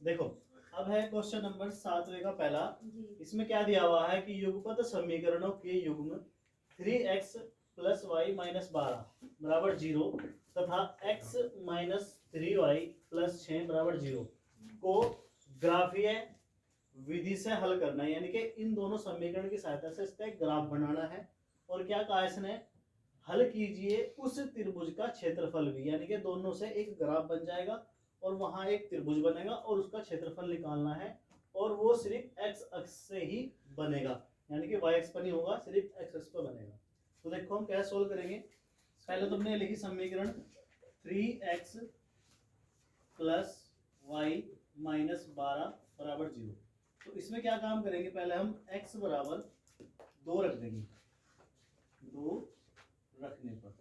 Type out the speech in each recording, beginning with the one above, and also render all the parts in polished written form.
देखो, अब है क्वेश्चन नंबर 7वें का पहला। जी। इसमें क्या दिया हुआ है कि युगपत समीकरणों के युग्म 3x प्लस वाई माइनस 12 बराबर 0 तथा x माइनस 3y प्लस 6 बराबर 0 को ग्राफीय विधि से हल करना है, यानी कि इन दोनों समीकरण की सहायता से इसका एक ग्राफ बनाना है। और क्या कहा इसने, हल कीजिए उस त्रिभुज का क्षेत्रफल भी, यानी कि दोनों से एक ग्राफ बन जाएगा और वहां एक त्रिभुज बनेगा और उसका क्षेत्रफल निकालना है। और वो सिर्फ एक्स अक्ष से ही बनेगा, यानी कि वाई अक्ष पर नहीं होगा, सिर्फ एक्स अक्ष पर बनेगा। तो देखो हम क्या सोल्व करेंगे। पहले तो हमने लिखी समीकरण 3x प्लस वाई माइनस 12 बराबर 0। तो इसमें क्या काम करेंगे, पहले हम x बराबर 2 रख देंगे। 2 रखने पर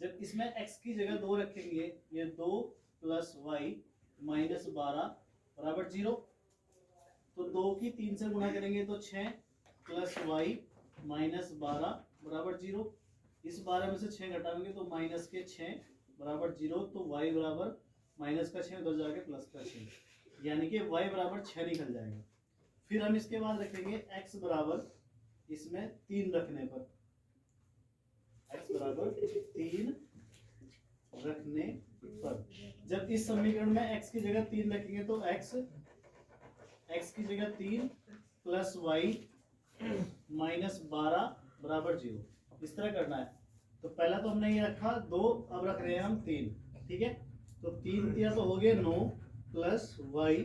जब इसमें x की जगह 2 रखेंगे, ये 2 प्लस वाई माइनस 12 बराबर 0। तो 2 की 3 से गुणा करेंगे तो 6 प्लस वाई माइनस 12 बराबर 0। इस 12 में से 6 घटाएंगे तो माइनस के 6 बराबर 0। तो y बराबर माइनस का 6 उधर जाके प्लस का 6, यानी कि y बराबर 6 निकल जाएगा। फिर हम इसके बाद रखेंगे x बराबर, इसमें 3 रखने पर, x बराबर 3 रखने पर जब इस समीकरण में x की जगह 3 रखेंगे तो x की जगह 3 प्लस वाई माइनस 12 बराबर 0, इस तरह करना है। तो पहला तो हमने ये रखा 2, अब रख रहे हैं हम 3, ठीक है। तो 3 दिया तो हो गए 9 प्लस वाई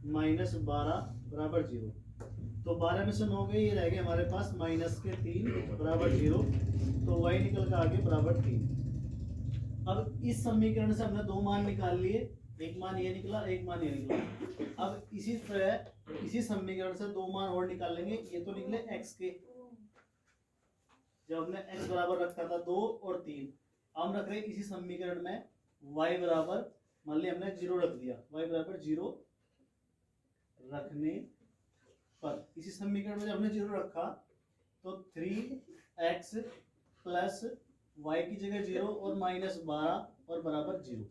माइनस 12 बराबर 0। तो 12 में से 9 गए, ये रह गए हमारे पास माइनस के 3 बराबर 0। तो y निकल कर आ गए बराबर 3। अब इस समीकरण से हमने दो मान निकाल लिए, एक मान ये निकला, एक मान ये निकला। अब इसी तरह इसी समीकरण से दो मान और निकाल लेंगे। ये तो निकले x के, जब हमने x बराबर रखा था 2 और 3। हम रख रहे हैं इसी समीकरण में y बराबर, मान लिया हमने 0 रख दिया, y बराबर 0 रखने पर इसी समीकरण में जब हमने 0 रखा तो 3x प्लस y की जगह 0 और माइनस 12 और बराबर 0।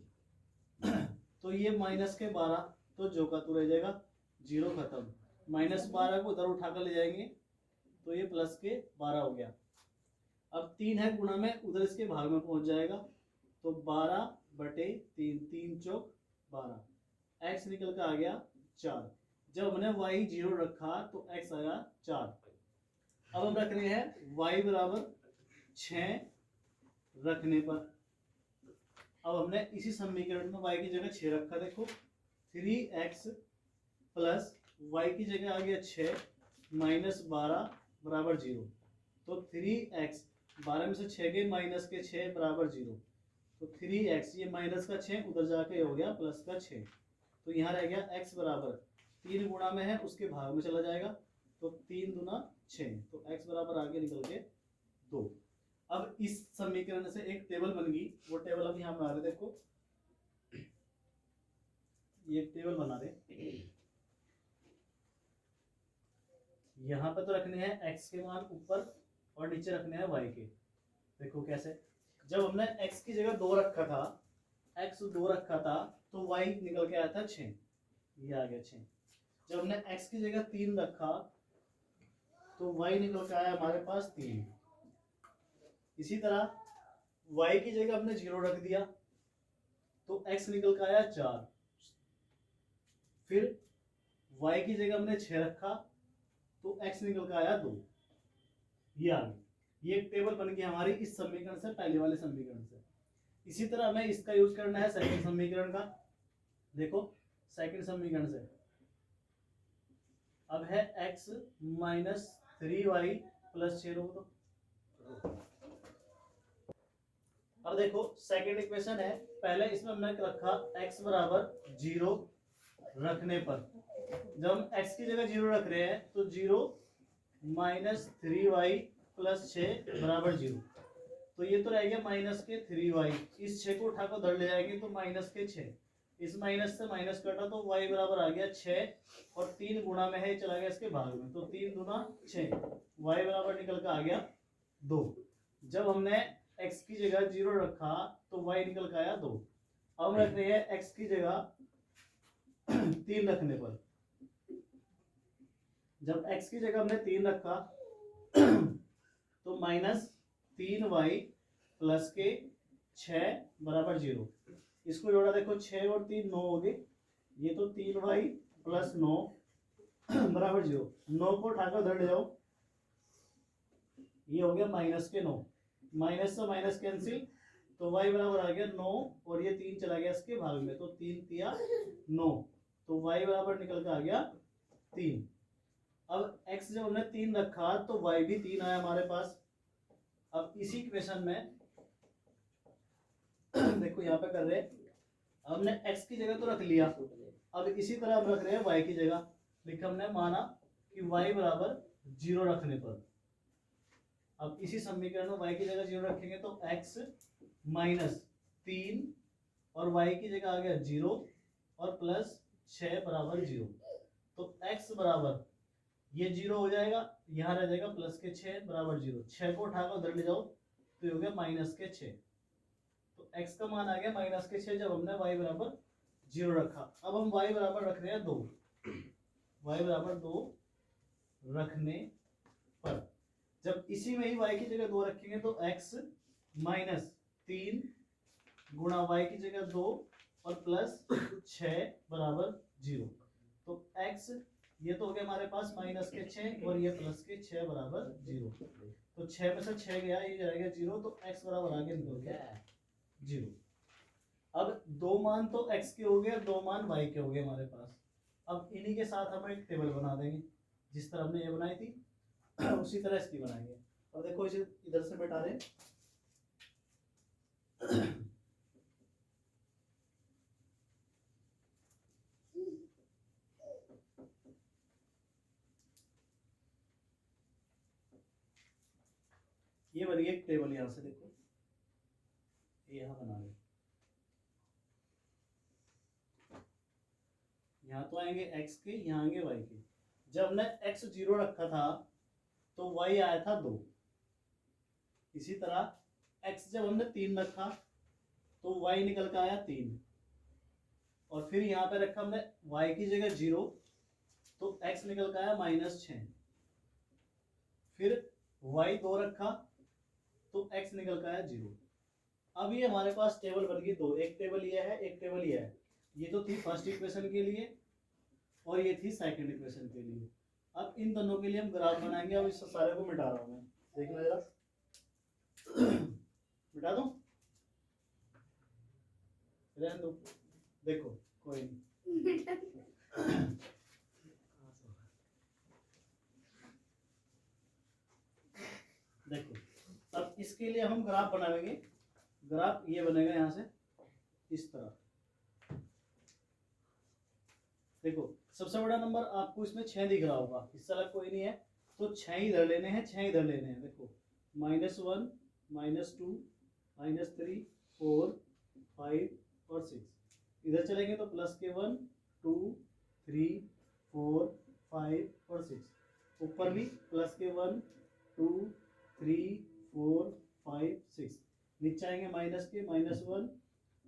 तो ये माइनस के 12 तो जो का तो रह जाएगा 0 खत्म। माइनस 12 को उधर उठाकर ले जाएंगे तो ये प्लस के 12 हो गया। अब 3 है गुणा में, उधर इसके भाग में पहुंच जाएगा तो 12/3, 3 चौक 12, x निकल कर आ गया 4। जब हमने y 0 रखा तो x आया 4। अब हम रख रहे हैं y बराबर 6 रखने पर। अब हमने इसी समीकरण में y की जगह 6 रखा, देखो 3x प्लस y की जगह आ गया 6 माइनस 12 बराबर 0। तो 3x, 12 में से 6 गए, माइनस के 6 बराबर 0। तो 3x, ये माइनस का 6 उधर जाके हो गया प्लस का 6। तो यहाँ रह गया x बराबर 3 गुणा में है, उसके भाग में चला जाएगा तो 3 दूना 6। तो x बराबर आगे निकल के 2। अब इस समीकरण से एक टेबल बन गई, वो टेबल अब यहाँ बना रहे, देखो ये टेबल बना रहे। यहाँ पे तो रखने हैं x के मान ऊपर और नीचे रखने हैं y के। देखो कैसे, जब हमने x की जगह 2 रखा था, x 2 रखा था तो y निकल के आया था 6, ये आ गया 6। जब हमने x की जगह 3 रखा तो y निकल के आया हमारे पास 3। इसी तरह y की जगह हमने 0 रख दिया तो x निकल के आया 4। फिर y की जगह हमने 6 रखा तो x निकल के आया 2। ये आ गई, ये एक टेबल बन गई हमारी इस समीकरण से, पहले वाले समीकरण से। इसी तरह हमें इसका यूज करना है सेकंड समीकरण का। देखो सेकंड समीकरण से अब है x माइनस 3y प्लस 6 रोक दो। अब देखो सेकंड इक्वेशन है, पहले इसमें हमने रखा x बराबर 0 रखने पर। जब हम x की जगह 0 रख रहे हैं तो 0 माइनस 3y प्लस 6 बराबर 0। तो ये तो रह गया माइनस के 3y, इस 6 को उठाकर उधर ले जाएंगे तो माइनस के 6, इस माइनस से माइनस कटा तो y बराबर आ गया 6 और 3 गुणा में है, चला गया इसके भाग में तो 3 दूना 6, y बराबर निकल कर आ गया 2। जब हमने x की जगह 0 रखा तो y निकल कर आया 2। अब हम रख रहे हैं x की जगह 3 रखने पर, जब x की जगह हमने 3 रखा तो -3y प्लस के 6 बराबर 0। इसको जोड़ा, देखो 6 और 3 9 हो गए, ये तो 3y प्लस 9 बराबर 0। 9 को उठाकर उधर ले जाओ, ये हो गया -9, माइनस से माइनस कैंसिल, तो y बराबर आ गया 9 और ये 3 चला गया इसके भाग में, तो 3 तिया 9, तो y बराबर निकल के आ गया 3। अब x जब हमने 3 रखा तो y भी 3 आया हमारे पास। अब इसी इक्वेशन में देखो यहाँ पे कर रहे हैं, हमने x की जगह तो रख लिया, अब इसी तरह हम रख रहे हैं y की जगह। लिखा हमने, माना कि y बराबर 0 रखने पर, अब इसी समीकरण में y की जगह 0 रखेंगे तो x -3 और y की जगह आ गया 0 और प्लस 6 बराबर 0। तो x बराबर ये 0 हो जाएगा, यहाँ रह जाएगा प्लस के 6 बराबर 0। 6 को उठाकर उधर ले जाओ तो ये हो गया -6। तो x का मान आ गया -6 जब हमने y बराबर 0 रखा। अब हम y बराबर रख रहे हैं 2, y बराबर 2 रखने पर, जब इसी में ही y की जगह 2 रखेंगे तो x -3 गुणा y की जगह 2 और प्लस 6 बराबर 0। तो x ये तो हो गया हमारे पास -6 और ये प्लस के 6 बराबर 0। तो 6 में से 6 गया, ये जाएगा 0, तो x बराबर आगे निकल गया 0। अब 2 मान तो x के हो गए, 2 मान y के हो गए हमारे पास। अब इन्हीं के साथ हम एक टेबल बना देंगे, जिस तरह हमने ये बनाई थी उसी तरह इसकी बनाएंगे। अब देखो इसे इधर से बैठा दें, ये बन गई एक टेबल। यहाँ से देखो, ये यहाँ बना ले, यहाँ तो आएंगे x के, यहाँ आएंगे y के। जब हमने x 0 रखा था तो y आया था 2। इसी तरह x जब हमने 3 रखा तो y निकल कर आया 3, और फिर यहाँ पे रखा हमने y की जगह 0 तो x निकल कर आया -6। फिर y 2 रखा तो x निकल कर आया 0। अब ये हमारे पास टेबल बन गई 2, एक टेबल ये है, एक टेबल ये है। ये तो थी फर्स्ट इक्वेशन के लिए और ये थी सेकंड इक्वेशन के लिए। अब इन दोनों के लिए हम ग्राफ बनाएंगे। अब इस सारे को मिटा रहा हूं मैं, देखना जरा, मिटा दूं, रहने दो, देखो कोई नहीं। देखो, अब इसके लिए हम ग्राफ बनाएंगे। ग्राफ ये बनेगा यहाँ से इस तरह। देखो, सबसे बड़ा नंबर आपको इसमें 6 दिख रहा होगा, इससे अलग कोई नहीं है, तो 6 इधर लेने हैं, 6 इधर लेने हैं। देखो, -1 -2 -3 4 5 और 6 इधर चलेंगे तो प्लस के 1 2 3 4 5 और 6। ऊपर भी प्लस के 1 2 3 4 5 6। नीचे आएंगे माइनस के -1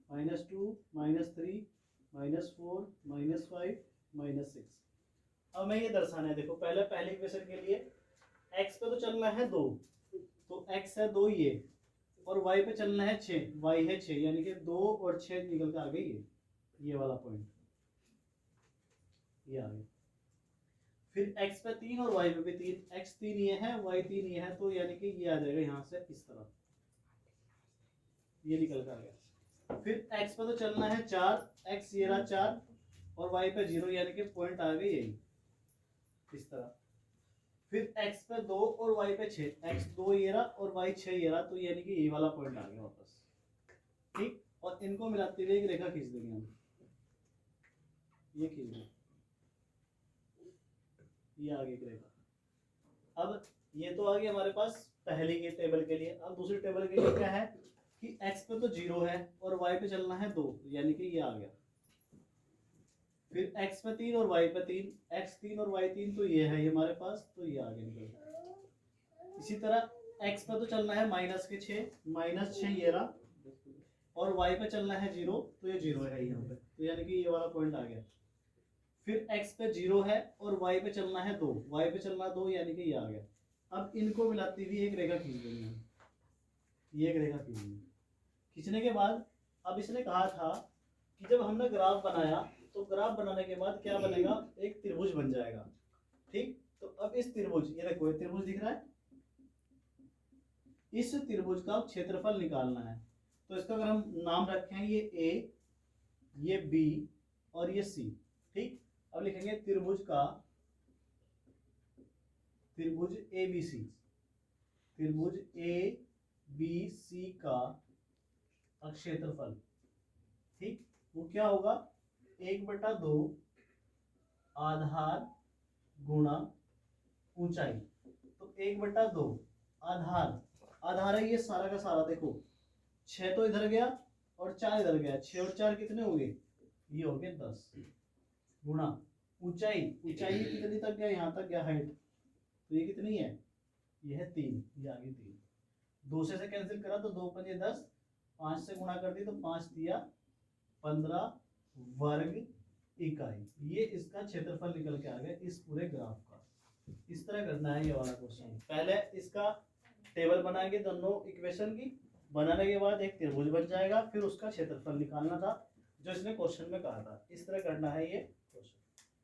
-2 -3 -4 -5 -6। अब मैं ये दर्शाना है, देखो पहले पहले इक्वेशन के लिए x पे तो चलना है 2, तो x है 2 ये, और y पे चलना है 6, y है 6, यानी कि 2 और 6 निकल के आ गई ये वाला पॉइंट, ये आ गया। फिर x पे 3 और y पे भी 3, x 3 ये है, y 3 ये है, तो यानी कि ये आ जाएगा यहाँ से इस तरह, ये निकल कर आ गया। फिर x पे तो चलना है 4, x ये रहा 4 और y पे 0, यानी कि पॉइंट आ गई यही इस तरह। फिर x पे 2 और y पे 6, x 2 ये रहा और y 6 ये रहा, तो यानी कि ये वाला पॉइंट आ गया वापस, ठीक। और इनको मिलाते हुए एक रेखा खींच देंगे हम, ये खींच देंगे, ये आ गई एक रेखा। अब ये तो आ गया हमारे पास पहले के टेबल के लिए। अब दूसरे टेबल के लिए क्या है कि x पे तो 0 है और y पे चलना है 2, यानी कि ये आ गया। फिर x पे 3 और y पे 3, x 3 और y 3, तो ये है ये हमारे पास, तो ये आगे निकल। इसी तरह x पे तो चलना है -6 ये रहा, और y पे चलना है 0, तो ये 0 है यहाँ पे, तो यानी कि ये वाला पॉइंट आ गया। फिर x पे 0 है और y पे चलना है 2, y पे चलना 2 यानी कि ये आ गया। अब इनको मिलाती हुई एक रेखा खींच देंगे हम, ये एक रेखा खींचेंगे। खींचने के बाद अब इसने कहा था कि जब हमने ग्राफ बनाया तो ग्राफ बनाने के बाद क्या बनेगा, एक त्रिभुज बन जाएगा। ठीक, तो अब इस त्रिभुज, ये देखो ये त्रिभुज दिख रहा है, इस त्रिभुज का क्षेत्रफल निकालना है। तो इसका अगर हम नाम रखें, ये ए, ये बी और ये सी। ठीक, अब लिखेंगे त्रिभुज का, त्रिभुज ए बी सी, त्रिभुज ए बी सी का क्षेत्रफल। ठीक, वो क्या होगा, 1/2 आधार गुणा ऊंचाई। तो 1/2 आधार, आधार है ये सारा का सारा, देखो 6 तो इधर गया और 4 इधर गया, 6 और 4 कितने हो गए, ये हो गए 10, गुणा ऊंचाई, ऊंचाई कितनी तक गया, यहाँ तक गया हाइट, तो ये कितनी है, ये है 3, ये आ गई 3। 2 से कैंसिल करा तो 2 5 10, 5 से गुणा कर दी तो 5 दिया 15 वर्ग इकाई। ये इसका क्षेत्रफल निकल के आ गया इस पूरे ग्राफ का। इस तरह करना है ये वाला क्वेश्चन। पहले इसका टेबल बनाएंगे दोनों इक्वेशन की, बनाने के बाद एक त्रिभुज बन जाएगा, फिर उसका क्षेत्रफल निकालना था जो इसने क्वेश्चन में कहा था। इस तरह करना है ये।